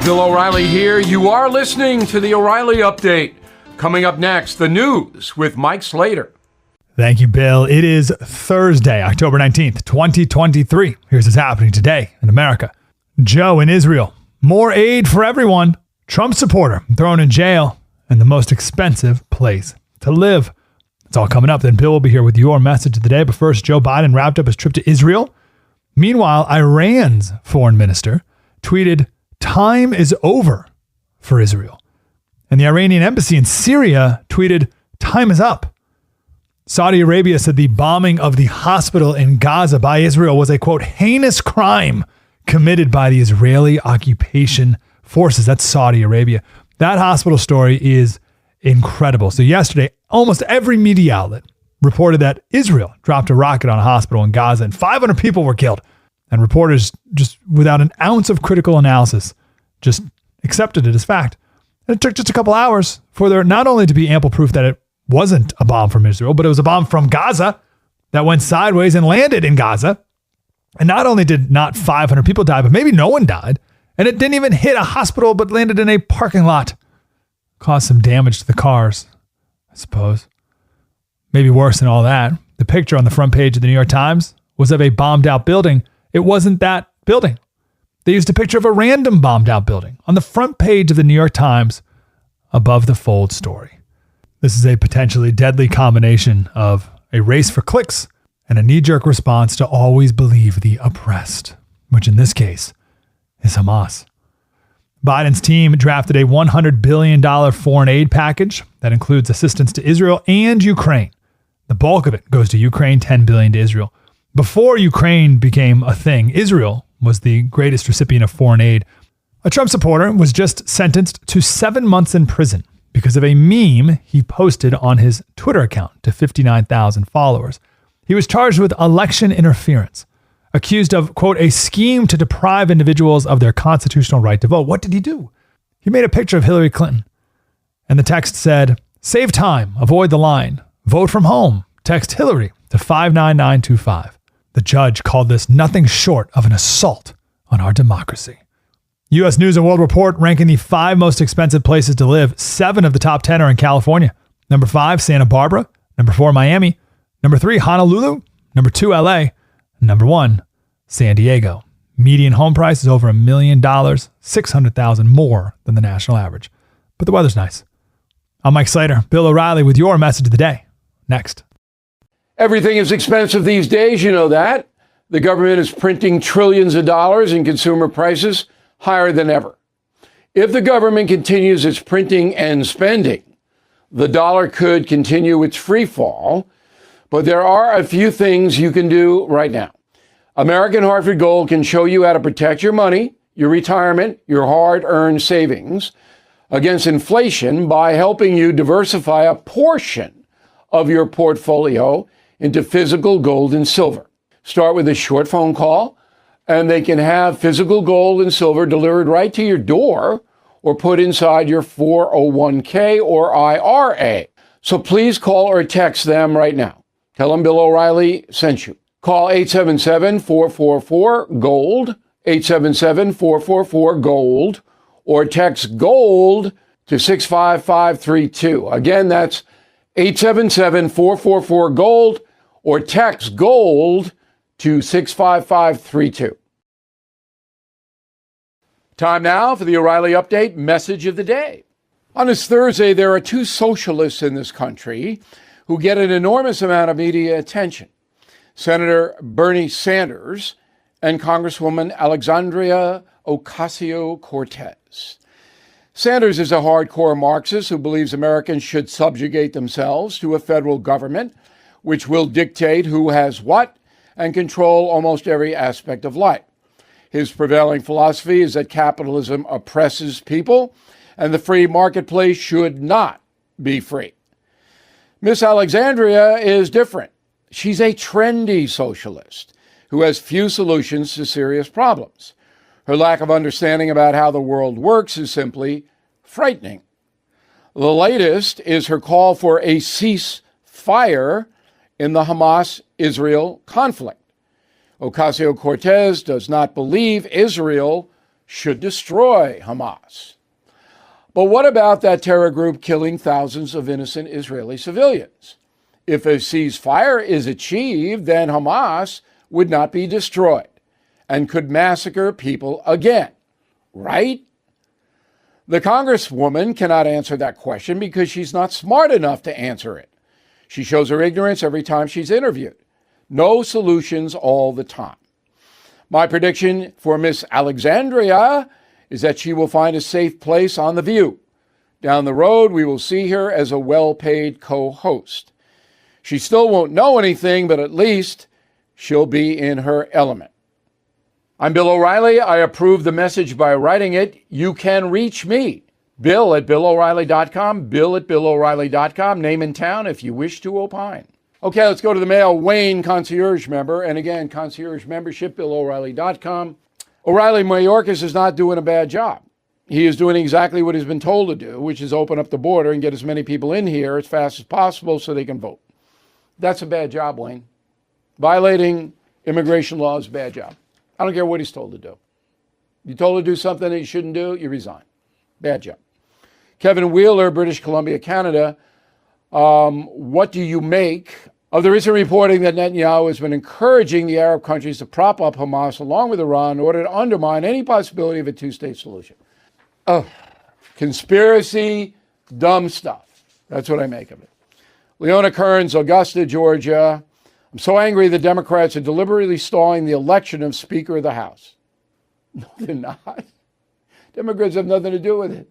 Bill O'Reilly here. You are listening to the O'Reilly Update. Coming up next, the news with Mike Slater. Thank you, Bill. It is Thursday, October 19th, 2023. Here's what's happening today in America. Joe in Israel. More aid for everyone. Trump supporter thrown in jail. And the most expensive place to live. It's all coming up. Then Bill will be here with your message of the day. But first, Joe Biden wrapped up his trip to Israel. Meanwhile, Iran's foreign minister tweeted, "Time is over for Israel." And the Iranian embassy in Syria tweeted, "Time is up." Saudi Arabia said the bombing of the hospital in Gaza by Israel was a, quote, heinous crime committed by the Israeli occupation forces. That's Saudi Arabia. That hospital story is incredible. So yesterday, almost every media outlet reported that Israel dropped a rocket on a hospital in Gaza and 500 people were killed. And reporters, just without an ounce of critical analysis, just accepted it as fact. And it took just a couple hours for there not only to be ample proof that it wasn't a bomb from Israel, but it was a bomb from Gaza that went sideways and landed in Gaza. And not only did not 500 people die, but maybe no one died. And it didn't even hit a hospital, but landed in a parking lot. Caused some damage to the cars, I suppose. Maybe worse than all that, the picture on the front page of the New York Times was of a bombed out building. It wasn't that building. They used a picture of a random bombed out building on the front page of the New York Times above the fold story. This is a potentially deadly combination of a race for clicks and a knee-jerk response to always believe the oppressed, which in this case is Hamas. Biden's team drafted a $100 billion foreign aid package that includes assistance to Israel and Ukraine. The bulk of it goes to Ukraine, $10 billion to Israel. Before Ukraine became a thing, Israel was the greatest recipient of foreign aid. A Trump supporter was just sentenced to 7 months in prison because of a meme he posted on his Twitter account to 59,000 followers. He was charged with election interference, accused of, quote, a scheme to deprive individuals of their constitutional right to vote. What did he do? He made a picture of Hillary Clinton. And the text said, "Save time, avoid the line, vote from home, text Hillary to 59925. The judge called this nothing short of an assault on our democracy. U.S. News and World Report ranking the 5 most expensive places to live. 7 of the top 10 are in California. Number 5, Santa Barbara. Number 4, Miami. Number 3, Honolulu. Number 2, LA. Number 1, San Diego. Median home price is over $1 million, $600,000 more than the national average. But the weather's nice. I'm Mike Slater, Bill O'Reilly with your message of the day. Next. Everything is expensive these days, you know that. The government is printing trillions of dollars and consumer prices higher than ever. If the government continues its printing and spending, the dollar could continue its free fall. But there are a few things you can do right now. American Hartford Gold can show you how to protect your money, your retirement, your hard-earned savings against inflation by helping you diversify a portion of your portfolio into physical gold and silver. Start with a short phone call, and they can have physical gold and silver delivered right to your door or put inside your 401k or IRA. So please call or text them right now. Tell them Bill O'Reilly sent you. Call 877-444-GOLD, 877-444-GOLD, or text GOLD to 65532. Again, that's 877-444-GOLD, or text GOLD to 65532. Time now for the O'Reilly Update message of the day. On this Thursday, there are 2 socialists in this country who get an enormous amount of media attention. Senator Bernie Sanders and Congresswoman Alexandria Ocasio-Cortez. Sanders is a hardcore Marxist who believes Americans should subjugate themselves to a federal government which will dictate who has what and control almost every aspect of life. His prevailing philosophy is that capitalism oppresses people and the free marketplace should not be free. Miss Alexandria is different. She's a trendy socialist who has few solutions to serious problems. Her lack of understanding about how the world works is simply frightening. The latest is her call for a ceasefire in the Hamas-Israel conflict. Ocasio-Cortez does not believe Israel should destroy Hamas. But what about that terror group killing thousands of innocent Israeli civilians? If a ceasefire is achieved, then Hamas would not be destroyed and could massacre people again, right? The Congresswoman cannot answer that question because she's not smart enough to answer it. She shows her ignorance every time she's interviewed. No solutions all the time. My prediction for Miss Alexandria is that she will find a safe place on The View. Down the road, we will see her as a well-paid co-host. She still won't know anything, but at least she'll be in her element. I'm Bill O'Reilly. I approve the message by writing it. You can reach me, Bill at BillO'Reilly.com, Bill at BillO'Reilly.com, name and town if you wish to opine. Okay, let's go to the mail. Wayne, concierge member. And again, concierge membership, BillO'Reilly.com. O'Reilly Mayorkas is not doing a bad job. He is doing exactly what he's been told to do, which is open up the border and get as many people in here as fast as possible so they can vote. That's a bad job, Wayne. Violating immigration law is a bad job. I don't care what he's told to do. You told to do something that you shouldn't do, you resign. Bad job. Kevin Wheeler, British Columbia, Canada. What do you make of the recent reporting that Netanyahu has been encouraging the Arab countries to prop up Hamas along with Iran in order to undermine any possibility of a two-state solution? Oh, conspiracy, dumb stuff. That's what I make of it. Leona Kearns, Augusta, Georgia. I'm so angry the Democrats are deliberately stalling the election of Speaker of the House. No, they're not. Democrats have nothing to do with it.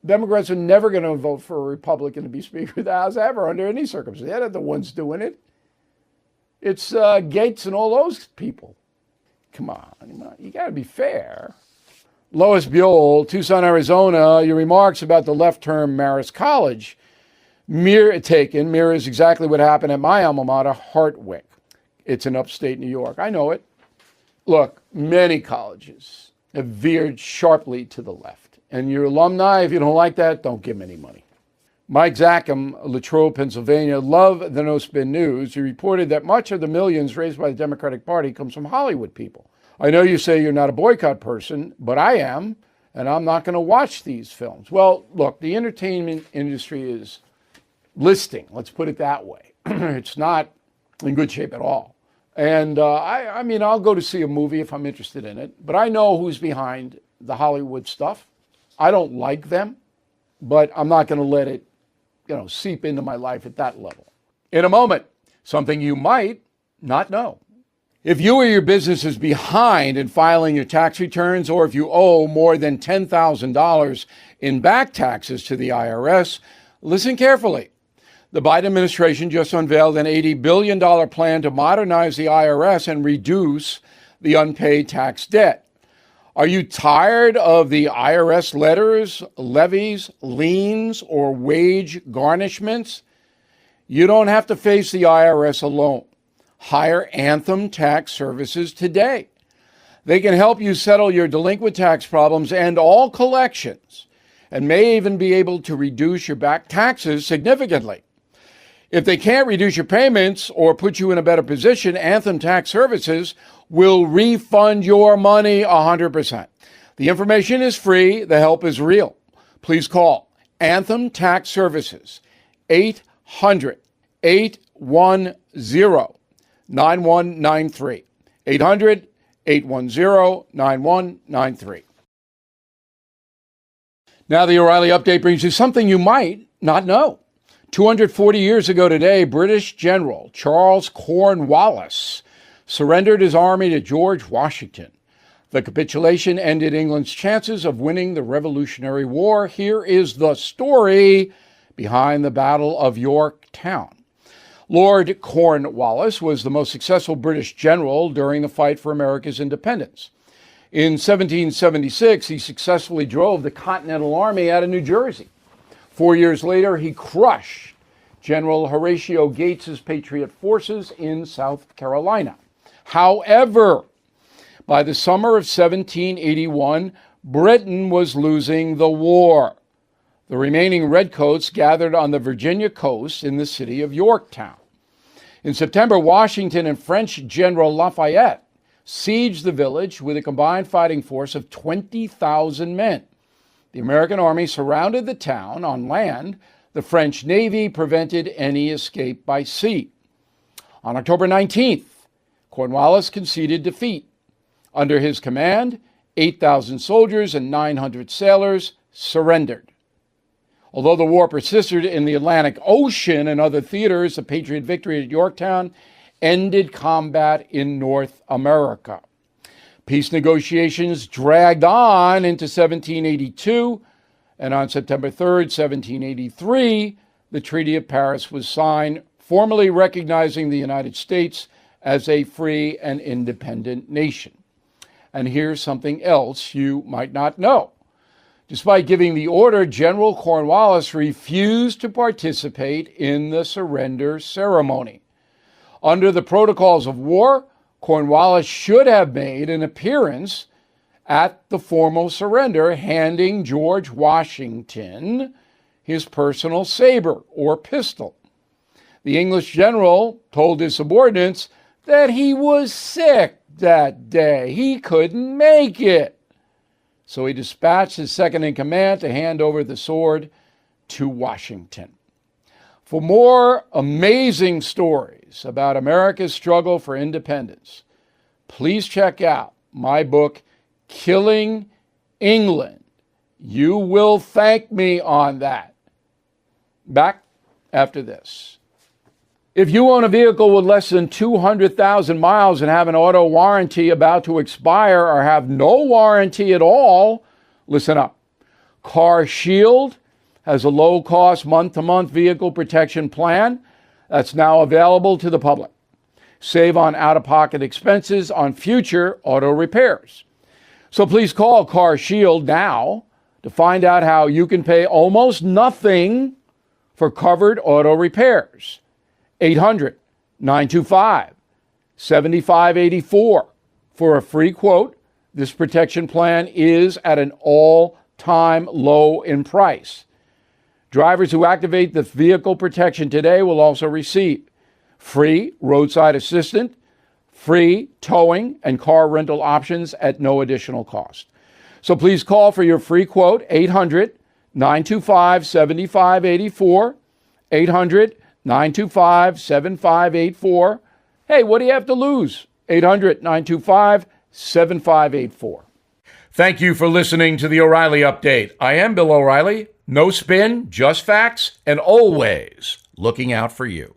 Democrats are never going to vote for a Republican to be Speaker of the House ever under any circumstance. They're not the ones doing it. It's Gates and all those people. Come on, you got to be fair. Lois Buell, Tucson, Arizona, your remarks about the left term Marist College mirrors exactly what happened at my alma mater, Hartwick. It's in upstate New York. I know it. Look, many colleges have veered sharply to the left. And your alumni, if you don't like that, don't give them any money. Mike Zackham, Latrobe, Pennsylvania, love the No Spin News. He reported that much of the millions raised by the Democratic Party comes from Hollywood people. I know you say you're not a boycott person, but I am, and I'm not going to watch these films. Well, look, the entertainment industry is listing, let's put it that way. It's not in good shape at all. And I mean, I'll go to see a movie if I'm interested in it, but I know who's behind the Hollywood stuff. I don't like them, but I'm not going to let it, seep into my life at that level. In a moment, something you might not know. If you or your business is behind in filing your tax returns, or if you owe more than $10,000 in back taxes to the IRS, listen carefully. The Biden administration just unveiled an $80 billion plan to modernize the IRS and reduce the unpaid tax debt. Are you tired of the IRS letters, levies, liens, or wage garnishments? You don't have to face the IRS alone. Hire Anthem Tax Services today. They can help you settle your delinquent tax problems and all collections, and may even be able to reduce your back taxes significantly. If they can't reduce your payments or put you in a better position, Anthem Tax Services will refund your money 100%. The information is free. The help is real. Please call Anthem Tax Services, 800-810-9193. 800-810-9193. Now the O'Reilly Update brings you something you might not know. 240 years ago today, British General Charles Cornwallis surrendered his army to George Washington. The capitulation ended England's chances of winning the Revolutionary War. Here is the story behind the Battle of Yorktown. Lord Cornwallis was the most successful British general during the fight for America's independence. In 1776, he successfully drove the Continental Army out of New Jersey. 4 years later, he crushed General Horatio Gates's Patriot forces in South Carolina. However, by the summer of 1781, Britain was losing the war. The remaining redcoats gathered on the Virginia coast in the city of Yorktown. In September, Washington and French General Lafayette sieged the village with a combined fighting force of 20,000 men. The American army surrounded the town on land. The French Navy prevented any escape by sea. On October 19th, Cornwallis conceded defeat. Under his command, 8,000 soldiers and 900 sailors surrendered. Although the war persisted in the Atlantic Ocean and other theaters, the Patriot victory at Yorktown ended combat in North America. Peace negotiations dragged on into 1782, and on September 3rd, 1783, the Treaty of Paris was signed, formally recognizing the United States as a free and independent nation. And here's something else you might not know. Despite giving the order, General Cornwallis refused to participate in the surrender ceremony. Under the protocols of war, Cornwallis should have made an appearance at the formal surrender, handing George Washington his personal saber or pistol. The English general told his subordinates that he was sick that day. He couldn't make it. So he dispatched his second in command to hand over the sword to Washington. For more amazing stories about America's struggle for independence, please check out my book, Killing England. You will thank me on that. Back after this. If you own a vehicle with less than 200,000 miles and have an auto warranty about to expire or have no warranty at all, listen up. Car Shield has a low-cost month-to-month vehicle protection plan that's now available to the public. Save on out-of-pocket expenses on future auto repairs. So please call Car Shield now to find out how you can pay almost nothing for covered auto repairs. 800-925-7584 for a free quote. This protection plan is at an all-time low in price. Drivers who activate the vehicle protection today will also receive free roadside assistance, free towing, and car rental options at no additional cost. So please call for your free quote, 800-925-7584, 800-925-7584. Hey, what do you have to lose? 800-925-7584. Thank you for listening to the O'Reilly Update. I am Bill O'Reilly. No spin, just facts, and always looking out for you.